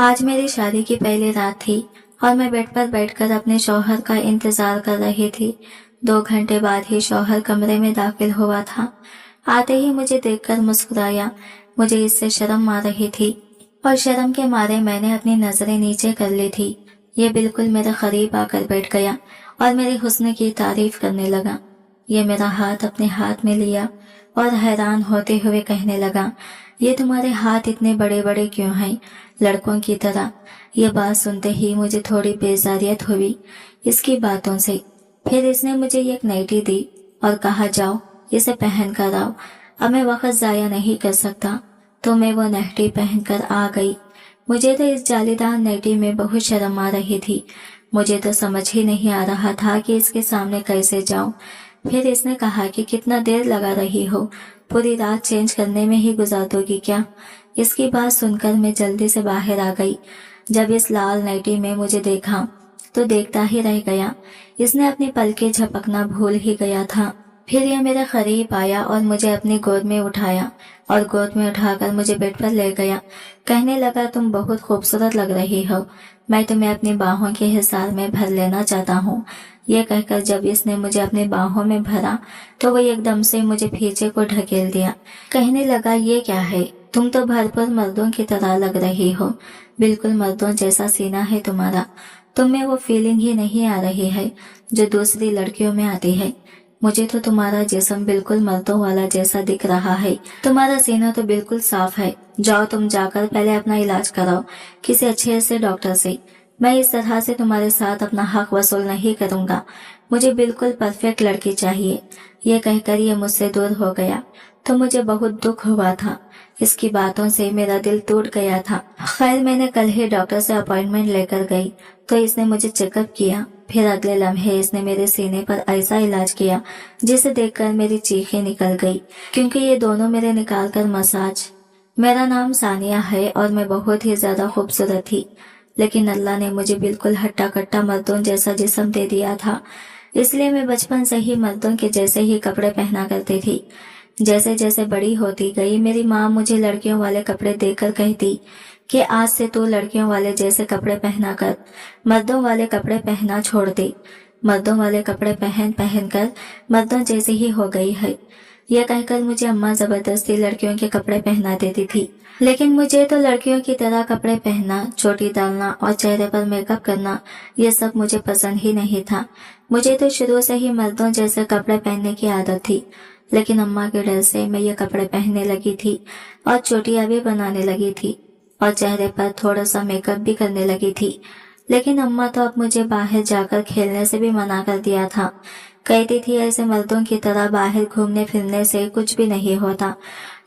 आज मेरी शादी की पहली रात थी और मैं बेड पर बैठकर अपने शौहर का इंतजार कर रही थी। 2 घंटे बाद ही शौहर कमरे में दाखिल हुआ था। आते ही मुझे देखकर मुस्कुराया। मुझे इससे शर्म आ रही थी और शर्म के मारे मैंने अपनी नजरें नीचे कर ली थी। ये बिल्कुल मेरे करीब आकर बैठ गया और मेरे हुस्न की तारीफ करने लगा। ये मेरा हाथ अपने हाथ में लिया और हैरान होते हुए कहने लगा, ये तुम्हारे हाथ इतने बड़े बड़े क्यों हैं, लड़कों की तरह। ये बात सुनते ही मुझे थोड़ी बेजारियत हुई इसकी बातों से। फिर इसने मुझे एक नाइटी दी और कहा, जाओ इसे पहन कर आओ, अब मैं वक्त जाया नहीं कर सकता। तो मैं वो नाइटी पहनकर आ गई। मुझे तो इस जालीदार नाइटी में बहुत शर्म आ रही थी। मुझे तो समझ ही नहीं आ रहा था कि इसके सामने कैसे जाऊं। फिर इसने कहा कि कितना देर लगा रही हो, पूरी रात चेंज करने में ही गुजार दोगी क्या। इसकी बात सुनकर मैं जल्दी से बाहर आ गई। जब इस लाल नाइटी में मुझे देखा तो देखता ही रह गया। इसने अपनी पलकें झपकना भूल ही गया था। फिर यह मेरे करीब आया और मुझे अपनी गोद में उठाया और गोद में उठाकर मुझे बेड पर ले गया। कहने लगा, तुम बहुत खूबसूरत लग रही हो, मैं तुम्हें अपनी बाहों के हिसार में भर लेना चाहता हूँ। ये कहकर जब इसने मुझे अपनी बाहों में भरा तो वो एकदम से मुझे पीछे को ढकेल दिया। कहने लगा, ये क्या है, तुम तो भरपूर मर्दों की तरह लग रही हो, बिल्कुल मर्दों जैसा सीना है तुम्हारा। तुम्हें वो फीलिंग ही नहीं आ रही है जो दूसरी लड़कियों में आती है। मुझे तो तुम्हारा जिस्म बिल्कुल मर्दों वाला जैसा दिख रहा है, तुम्हारा सीना तो बिल्कुल साफ है। जाओ तुम जाकर पहले अपना इलाज कराओ किसी अच्छे से डॉक्टर से। मैं इस तरह से तुम्हारे साथ अपना हक वसूल नहीं करूंगा। मुझे बिल्कुल परफेक्ट लड़की चाहिए। ये कहकर ये मुझसे दूर हो गया तो मुझे बहुत दुख हुआ था। इसकी बातों से मेरा दिल टूट गया था। खैर मैंने कल ही डॉक्टर से अपॉइंटमेंट लेकर गई तो इसने मुझे चेकअप किया। फिर अगले लम्हे इसने मेरे सीने पर ऐसा इलाज किया जिसे देखकर मेरी चीखें निकल गई, क्योंकि ये दोनों मेरे निकाल कर मसाज। मेरा नाम सानिया है और मैं बहुत ही ज्यादा खूबसूरत थी, लेकिन अल्लाह ने मुझे बिल्कुल हट्टा कट्टा मर्दों जैसा जिस्म दे दिया था। इसलिए मैं बचपन से ही मर्दों के जैसे ही कपड़े पहना करती थी। जैसे जैसे बड़ी होती गई मेरी माँ मुझे लड़कियों वाले कपड़े देकर कहती कि आज से तू लड़कियों वाले जैसे कपड़े पहना कर, मर्दों वाले कपड़े पहना छोड़ दे। मर्दों वाले कपड़े पहन पहन कर मर्दों जैसे ही हो गई है। यह कहकर मुझे अम्मा जबरदस्ती लड़कियों के कपड़े पहना देती थी, लेकिन मुझे तो लड़कियों की तरह कपड़े पहनना, चोटी डालना और चेहरे पर मेकअप करना ये सब मुझे पसंद ही नहीं था। मुझे तो शुरू से ही मर्दों जैसे कपड़े पहनने की आदत थी, लेकिन अम्मा के डर से मैं ये कपड़े पहनने लगी थी और चोटियां भी बनाने लगी थी और चेहरे पर थोड़ा सा मेकअप भी करने लगी थी। लेकिन अम्मा तो अब मुझे बाहर जाकर खेलने से भी मना कर दिया था। कहती थी ऐसे मर्दों की तरह बाहर घूमने फिरने से कुछ भी नहीं होता।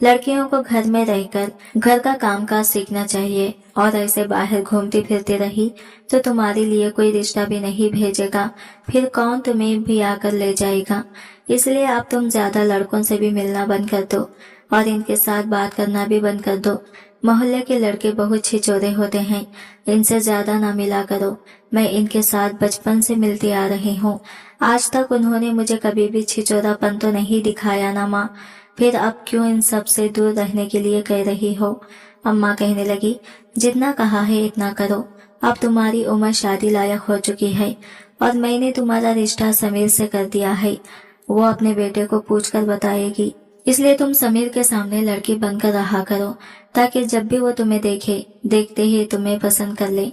लड़कियों को घर में रहकर घर का कामकाज सीखना चाहिए, और ऐसे बाहर घूमती फिरती रही तो तुम्हारे लिए कोई रिश्ता भी नहीं भेजेगा, फिर कौन तुम्हें भी आकर ले जाएगा। इसलिए अब तुम ज्यादा लड़कों से भी मिलना बंद कर दो और इनके साथ बात करना भी बंद कर दो। मोहल्ले के लड़के बहुत छिचोरे होते हैं, इनसे ज्यादा ना मिला करो। मैं इनके साथ बचपन से मिलती आ रही हूँ, आज तक उन्होंने मुझे कभी भी छिचोरापन तो नहीं दिखाया ना माँ, फिर अब क्यों इन सब से दूर रहने के लिए कह रही हो। अम्मा कहने लगी, जितना कहा है इतना करो, अब तुम्हारी उम्र शादी लायक हो चुकी है और मैंने तुम्हारा रिश्ता समीर से कर दिया है। वो अपने बेटे को पूछकर बताएगी, इसलिए तुम समीर के सामने लड़की बनकर रहा करो ताकि जब भी वो तुम्हें देखे देखते ही तुम्हें पसंद कर ले।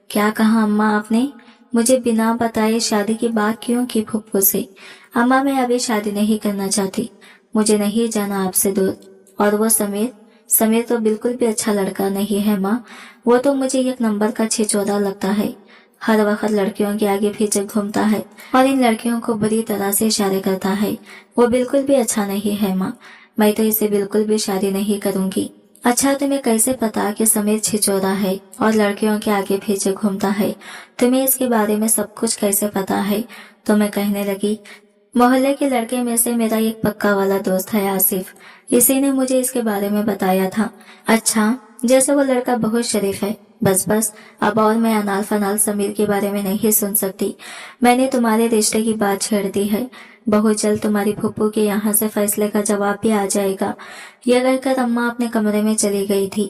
क्या कहा अम्मा आपने? मुझे बिना बताए शादी की बात क्यों की फुप्पू से? अम्मा मैं अभी शादी नहीं करना चाहती, मुझे नहीं जाना आपसे दूर। और वो समीर तो बिल्कुल भी अच्छा लड़का नहीं है माँ, वो तो मुझे एक नंबर का छिचोरा लगता है। हर वक्त लड़कियों के आगे पीछे घूमता है और इन लड़कियों को बुरी तरह से इशारे करता है। वो बिल्कुल भी अच्छा नहीं है माँ, मैं तो इसे बिल्कुल भी शादी नहीं करूंगी। अच्छा तुम्हें कैसे पता कि समीर छिचोरा है और लड़कियों के आगे पीछे घूमता है? तुम्हें इसके बारे में सब कुछ कैसे पता है? तो मैं कहने लगी, मोहल्ले के लड़के में से मेरा एक पक्का वाला दोस्त है आसिफ, इसी ने मुझे इसके बारे में बताया था। अच्छा, जैसे वो लड़का बहुत शरीफ है। बस अब और मैं अनाल फनाल समीर के बारे में नहीं सुन सकती। मैंने तुम्हारे रिश्ते की बात छेड़ दी है, बहुत जल्द तुम्हारी फूफू के यहाँ से फैसले का जवाब भी आ जाएगा। यह कहकर अम्मा अपने कमरे में चली गई थी,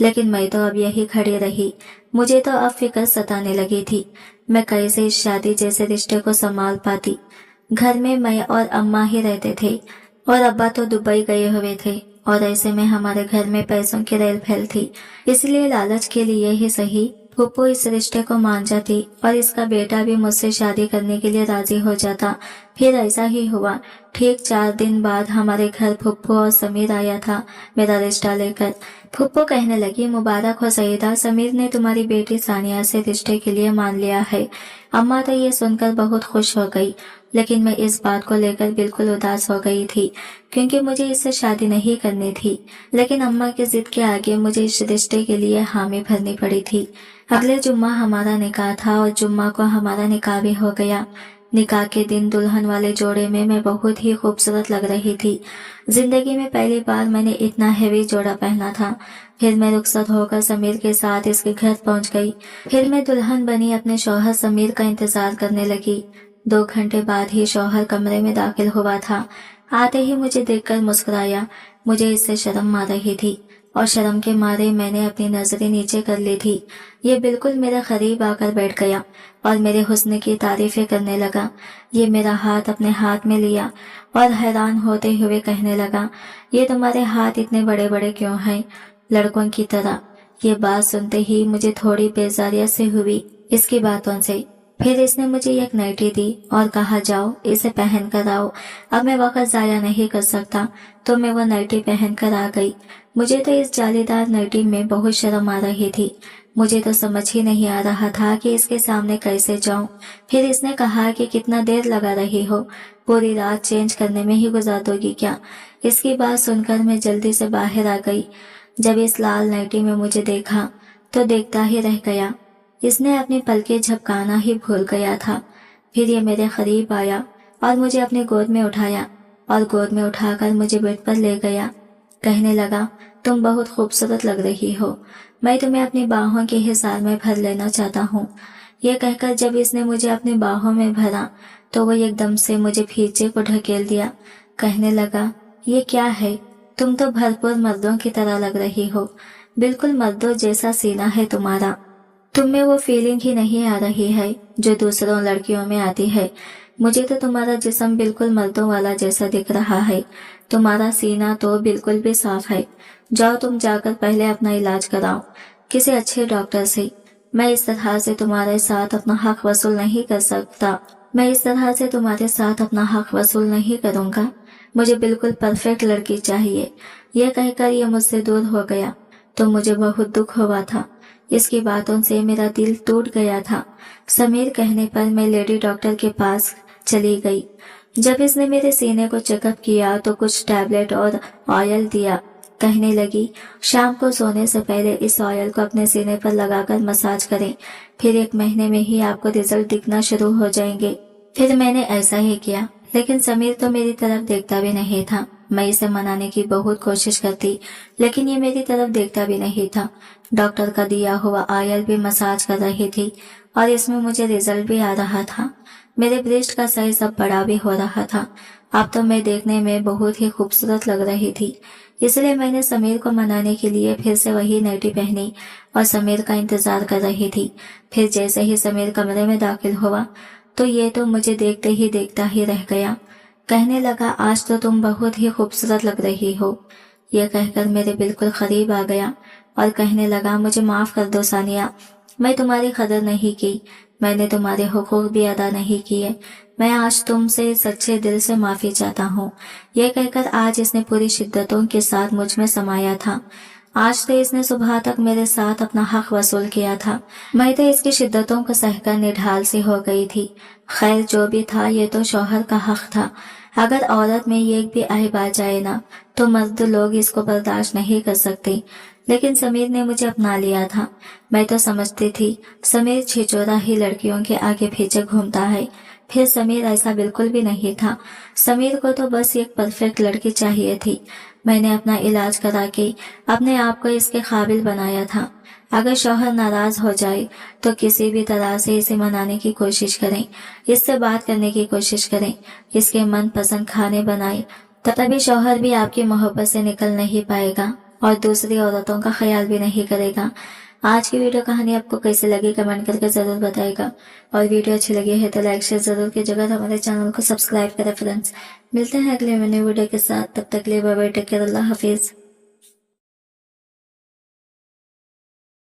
लेकिन मैं तो अब यही खड़ी रही। मुझे तो अब फिक्र सताने लगी थी, मैं कैसे इस शादी जैसे रिश्ते को संभाल पाती। घर में मैं और अम्मा ही रहते थे और अब्बा तो दुबई गए हुए थे, और ऐसे में हमारे घर में पैसों की रेल फैल थी। इसलिए लालच के लिए ही सही फूफू इस रिश्ते को मान जाती और इसका बेटा भी मुझसे शादी करने के लिए राजी हो जाता। फिर ऐसा ही हुआ। ठीक 4 दिन बाद हमारे घर फूफू और समीर आया था मेरा रिश्ता लेकर। फूफू कहने लगी, मुबारक हो सईदा, समीर ने तुम्हारी बेटी सानिया से रिश्ते के लिए मान लिया है। अम्मा तो ये सुनकर बहुत खुश हो गई, लेकिन मैं इस बात को लेकर बिल्कुल उदास हो गई थी, क्योंकि मुझे इससे शादी नहीं करनी थी। लेकिन अम्मा की जिद के आगे मुझे इस रिश्ते के लिए हामी भरनी पड़ी थी। अगले जुम्मा हमारा निकाह था और जुम्मा को हमारा निकाह भी हो गया। निकाह के दिन दुल्हन वाले जोड़े में मैं बहुत ही खूबसूरत लग रही थी। जिंदगी में पहली बार मैंने इतना हेवी जोड़ा पहना था। फिर मैं रुखसत होकर समीर के साथ इसके घर पहुंच गई। फिर मैं दुल्हन बनी अपने शौहर समीर का इंतजार करने लगी। 2 घंटे बाद ही शौहर कमरे में दाखिल हुआ था। आते ही मुझे देखकर मुस्कुराया। मुझे इससे शर्म आ रही थी और शर्म के मारे मैंने अपनी नजरें नीचे कर ली थी। ये बिल्कुल मेरे करीब आकर बैठ गया और मेरे हुस्न की तारीफें करने लगा। ये मेरा हाथ अपने हाथ में लिया और हैरान होते हुए कहने लगा, ये तुम्हारे हाथ इतने बड़े बड़े क्यों हैं, लड़कों की तरह। ये बात सुनते ही मुझे थोड़ी बेजारियत से हुई इसकी बातों से। फिर इसने मुझे एक नाइटी दी और कहा, जाओ इसे पहन कर आओ। अब मैं वक्त जाया नहीं कर सकता, तो मैं वो नाइटी पहन कर आ गई। मुझे तो इस जालीदार नाइटी में बहुत शर्म आ रही थी। मुझे तो समझ ही नहीं आ रहा था कि इसके सामने कैसे जाऊं। फिर इसने कहा कि कितना देर लगा रही हो, पूरी रात चेंज करने में ही गुजार दोगी क्या। इसकी बात सुनकर मैं जल्दी से बाहर आ गई। जब इस लाल नाइटी में मुझे देखा तो देखता ही रह गया। इसने अपनी पलकें झपकाना ही भूल गया था। फिर ये मेरे करीब आया और मुझे अपनी गोद में उठाया और गोद में उठाकर मुझे बेड पर ले गया। कहने लगा, तुम बहुत खूबसूरत लग रही हो, मैं तुम्हें अपनी बाहों के हिसार में भर लेना चाहता हूँ। ये कहकर जब इसने मुझे अपनी बाहों में भरा तो वो एकदम से मुझे पीछे को ढकेल दिया। कहने लगा, ये क्या है, तुम तो भरपूर मर्दों की तरह लग रही हो, बिल्कुल मर्दों जैसा सीना है तुम्हारा। तुम में वो फीलिंग ही नहीं आ रही है जो दूसरों लड़कियों में आती है। मुझे तो तुम्हारा जिस्म बिल्कुल मर्दों वाला जैसा दिख रहा है। तुम्हारा सीना तो बिल्कुल भी साफ है। जाओ तुम जाकर पहले अपना इलाज कराओ किसी अच्छे डॉक्टर से। मैं इस तरह से तुम्हारे साथ अपना हक वसूल नहीं कर सकता। मैं इस तरह से तुम्हारे साथ अपना हक वसूल नहीं करूंगा। मुझे बिल्कुल परफेक्ट लड़की चाहिए। यह कहकर ये मुझसे दूर हो गया तो मुझे बहुत दुख हुआ था। इसकी बातों से मेरा दिल टूट गया था। समीर कहने पर मैं लेडी डॉक्टर के पास चली गई। जब इसने मेरे सीने को चेकअप किया तो कुछ टैबलेट और ऑयल दिया। कहने लगी, शाम को सोने से पहले इस ऑयल को अपने सीने पर लगाकर मसाज करें, फिर 1 महीने में ही आपको रिजल्ट दिखना शुरू हो जाएंगे। फिर मैंने ऐसा ही किया, लेकिन समीर तो मेरी तरफ देखता भी नहीं था। मैं इसे मनाने की बहुत कोशिश करती, लेकिन ये मेरी तरफ देखता भी नहीं था। डॉक्टर का दिया हुआ ऑयल भी मसाज कर रही थी और इसमें मुझे रिजल्ट भी आ रहा था। मेरे ब्रेस्ट का साइज अब बड़ा भी हो रहा था। अब तो मैं देखने में बहुत ही खूबसूरत लग रही थी। इसलिए मैंने समीर को मनाने के लिए फिर से वही नाइटी पहनी और समीर का इंतजार कर रही थी। फिर जैसे ही समीर कमरे में दाखिल हुआ तो ये तो मुझे देखते ही देखता ही रह गया। कहने लगा, आज तो तुम बहुत ही खूबसूरत लग रही हो। यह कहकर मेरे बिल्कुल करीब आ गया और कहने लगा, मुझे माफ कर दो सानिया, मैं तुम्हारी कदर नहीं की, मैंने तुम्हारे हुकूक भी अदा नहीं किए। मैं आज तुमसे सच्चे दिल से माफी चाहता हूँ। यह कहकर आज इसने पूरी शिद्दतों के साथ मुझ में समाया था। आज तो इसने सुबह तक मेरे साथ अपना हक वसूल किया था। मैं तो इसकी शिद्दतों को सहकर निढाल सी हो गई थी। खैर जो भी था, ये तो शौहर का हक था। अगर औरत में एक भी ऐब आ जाए ना तो मर्द लोग इसको बर्दाश्त नहीं कर सकते। लेकिन समीर ने मुझे अपना लिया था। मैं तो समझती थी समीर छिचोरा ही लड़कियों के आगे पीछे घूमता है। फिर समीर ऐसा बिल्कुल भी नहीं था। समीर को तो बस एक परफेक्ट लड़की चाहिए थी। मैंने अपना इलाज करा के अपने आप को इसके काबिल बनाया था। अगर शौहर नाराज हो जाए तो किसी भी तरह से इसे मनाने की कोशिश करें, इससे बात करने की कोशिश करें, इसके मनपसंद खाने बनाएं, तभी शौहर भी आपकी मोहब्बत से निकल नहीं पाएगा और दूसरी औरतों का ख्याल भी नहीं करेगा। आज की वीडियो कहानी आपको कैसी लगी कमेंट करके जरूर बताएगा, और वीडियो अच्छी लगी है तो लाइक शेयर जरूर कीजिएगा, हमारे चैनल को सब्सक्राइब करें फ्रेंड्स। मिलते हैं अगले न्यू वीडियो के साथ, तब तक के लिए बाय बाय, टेक केयर, अल्लाह हाफिज।